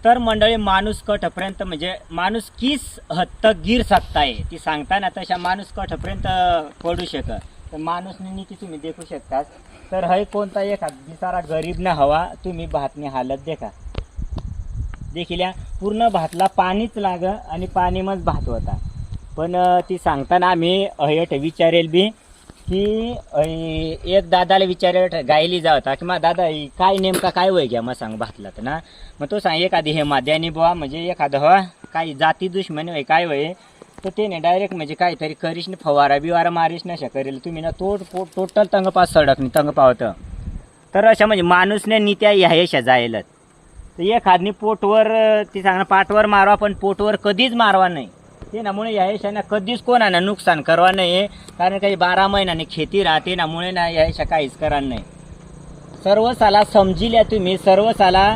तर मंडळी माणूस कठपर्यंत म्हणजे माणूस किस हद तक गिर सकताय ती सांगताना तशा माणूस कठपर्यंत पडू शकत तर माणूसने नीती तुम्ही देखू शकता तर हे कोणता एखाद बिचारा गरीब ना हवा तुम्ही भातनी हालत देखा देखील पूर्ण भातला पाणीच लाग आणि पाणी मग भात होता पण ती सांगताना आम्ही हयट विचारेल बी की एक दादाला विचारेल गायली जा होता की मग दादा काय नेमका काय वय घ्या मग सांग भातला तर ना मग तो सांग एखादी हे माद्यानी बुवा म्हणजे एखादं हवा काही जाती दुश्मनी वय काय वय तर ते नाही डायरेक्ट म्हणजे काहीतरी करीश ना फवारा बिवारा मारीश नशा करेल तुम्ही ना टोटल तंग पास सडक नाही तंग पावतं तर अशा म्हणजे माणूसने नित्या ह्याशा जायला तर एखादनी पोटवर ती सांगणं पाठवर मारवा पण पोटवर कधीच मारवा नाही ते नामुळे ह्याशाने कधीच कोणाला नुकसान करवा नाही कारण काही 12 महिन्याने खेती राहते नामुळे ना ह्याशा काहीच करा नाही सर्व साला समजिल्या तुम्ही सर्व साला